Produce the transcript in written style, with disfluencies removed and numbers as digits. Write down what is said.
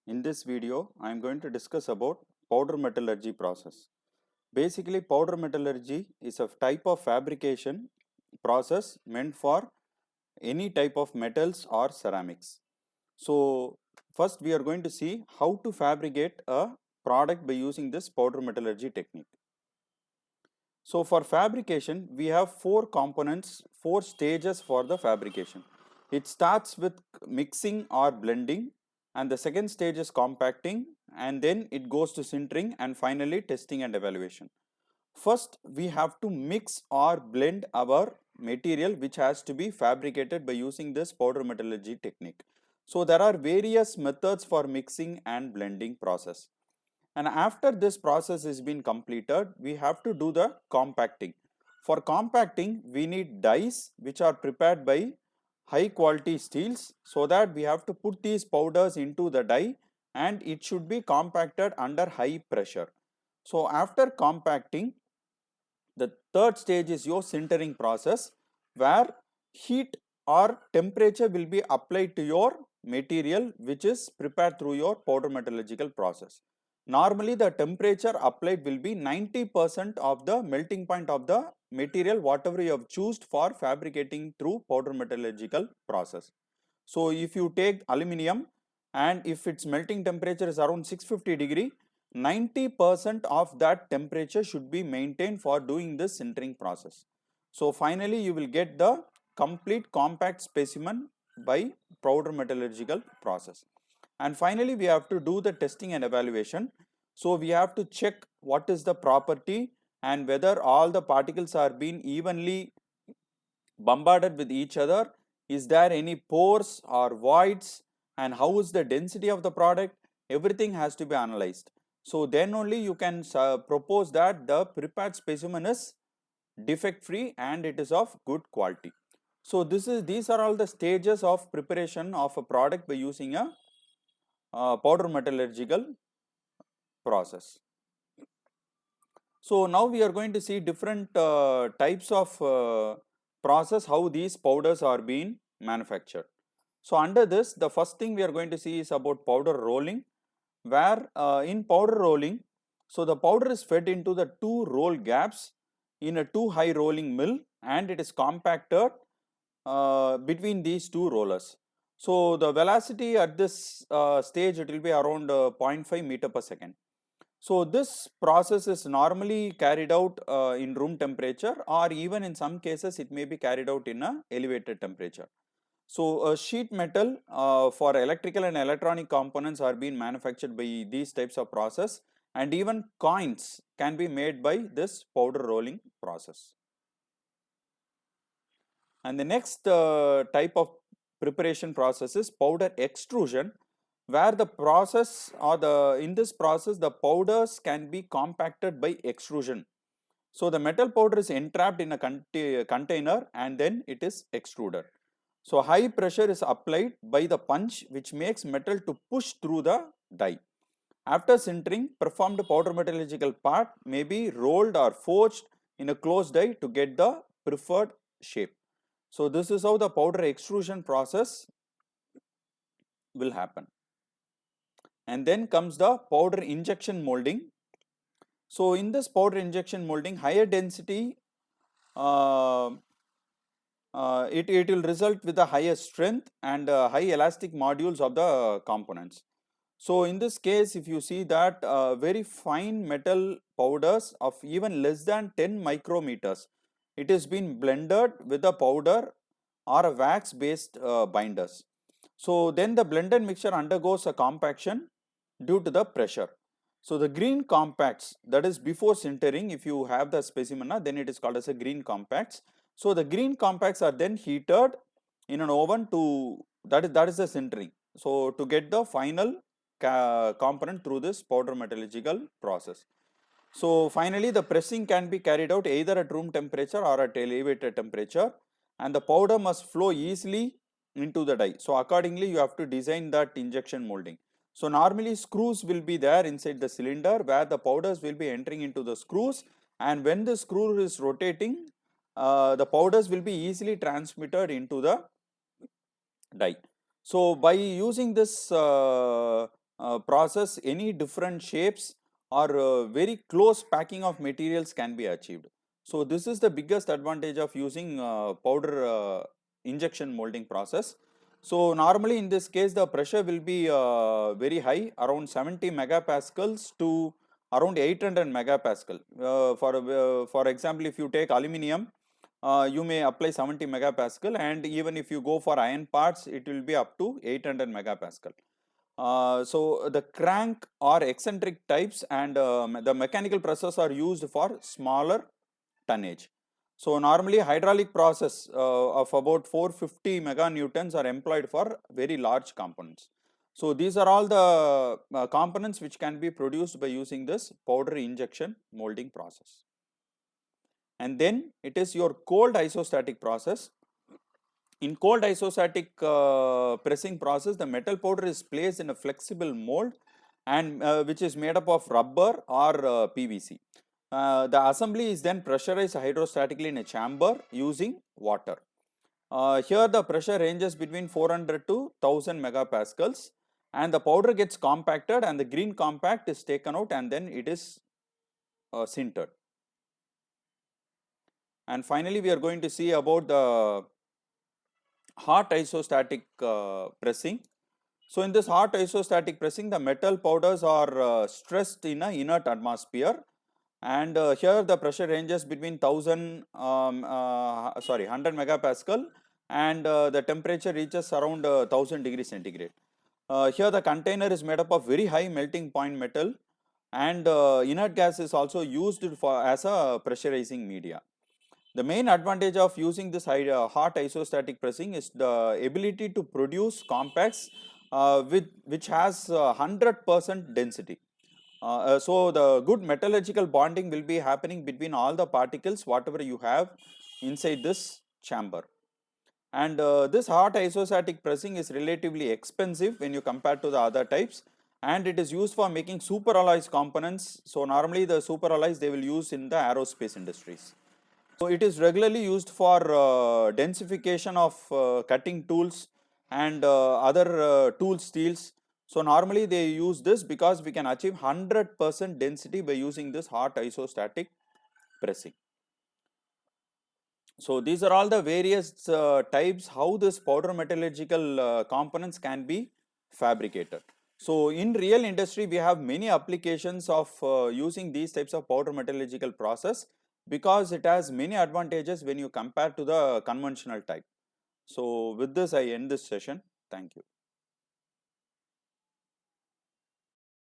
In this video, I am going to discuss about powder metallurgy process. Basically, powder metallurgy is a type of fabrication process meant for any type of metals or ceramics. So, first we are going to see how to fabricate a product by using this powder metallurgy technique. So, for fabrication, we have four components, four stages for the fabrication. It starts with mixing or blending, and the second stage is compacting, and then it goes to sintering, and finally testing and evaluation. First, we have to mix or blend our material which has to be fabricated by using this powder metallurgy technique. So, there are various methods for mixing and blending process. And after this process is been completed, we have to do the compacting. For compacting, we need dies which are prepared by high quality steels, so that we have to put these powders into the die and it should be compacted under high pressure. So after compacting, the third stage is your sintering process, where heat or temperature will be applied to your material which is prepared through your powder metallurgical process. Normally the temperature applied will be 90% of the melting point of the material whatever you have chosen for fabricating through powder metallurgical process. So if you take aluminium and if its melting temperature is around 650 degree, 90% of that temperature should be maintained for doing this sintering process. So finally you will get the complete compact specimen by powder metallurgical process. And finally we have to do the testing and evaluation. So we have to check what is the property and whether all the particles are being evenly bombarded with each other. Is there any pores or voids, and how is the density of the product? Everything has to be analyzed. So then only you can propose that the prepared specimen is defect free and it is of good quality. So these are all the stages of preparation of a product by using a powder metallurgical process. So now we are going to see different types of process, how these powders are being manufactured. So under this, the first thing we are going to see is about powder rolling, where in powder rolling, so the powder is fed into the two roll gaps in a two high rolling mill, and it is compacted between these two rollers. So the velocity at this stage, it will be around 0.5 meter per second. So this process is normally carried out in room temperature, or even in some cases it may be carried out in a elevated temperature. So sheet metal for electrical and electronic components are being manufactured by these types of process, and even coins can be made by this powder rolling process. And the next type of preparation process is powder extrusion, where the process or in this process the powders can be compacted by extrusion. So the metal powder is entrapped in a container and then it is extruded. So high pressure is applied by the punch, which makes metal to push through the die. After sintering, performed powder metallurgical part may be rolled or forged in a closed die to get the preferred shape. So this is how the powder extrusion process will happen. And then comes the powder injection molding. So in this powder injection molding, higher density, uh, it will result with a higher strength and high elastic modules of the components. So in this case, if you see that very fine metal powders of even less than 10 micrometers, it has been blended with a powder or a wax based binders. So then the blended mixture undergoes a compaction due to the pressure. So the green compacts, that is before sintering, if you have the specimen, then it is called as a green compacts. So the green compacts are then heated in an oven to, that is the sintering. So to get the final component through this powder metallurgical process. So finally the pressing can be carried out either at room temperature or at elevated temperature, and the powder must flow easily into the die. So accordingly you have to design that injection molding. So normally screws will be there inside the cylinder where the powders will be entering into the screws, and when the screw is rotating, the powders will be easily transmitted into the die. So by using this process, any different shapes or very close packing of materials can be achieved. So this is the biggest advantage of using powder injection molding process. So normally in this case the pressure will be very high, around 70 megapascals to around 800 megapascal. For example, if you take aluminium, you may apply 70 megapascal, and even if you go for iron parts, it will be up to 800 megapascal. So the crank or eccentric types and the mechanical presses are used for smaller tonnage. So normally hydraulic process of about 450 meganewtons are employed for very large components. So these are all the components which can be produced by using this powder injection molding process. And then it is your cold isostatic process. In cold isostatic pressing process, the metal powder is placed in a flexible mold and which is made up of rubber or PVC. The assembly is then pressurized hydrostatically in a chamber using water. Here the pressure ranges between 400 to 1000 megapascals, and the powder gets compacted and the green compact is taken out and then it is sintered. And finally we are going to see about the hot isostatic pressing. So in this hot isostatic pressing, the metal powders are stressed in an inert atmosphere, and here the pressure ranges between 100 megapascal, and the temperature reaches around 1000 degrees centigrade. Here the container is made up of very high melting point metal, and inert gas is also used as a pressurizing media. The main advantage of using this hot isostatic pressing is the ability to produce compacts which has 100% density. So the good metallurgical bonding will be happening between all the particles whatever you have inside this chamber. And this hot isostatic pressing is relatively expensive when you compare to the other types, and it is used for making superalloys components. So normally the superalloys they will use in the aerospace industries. So it is regularly used for densification of cutting tools and other tool steels. So normally they use this because we can achieve 100% density by using this hot isostatic pressing. So these are all the various types how this powder metallurgical components can be fabricated. So in real industry we have many applications of using these types of powder metallurgical process, because it has many advantages when you compare to the conventional type. So with this I end this session. Thank you.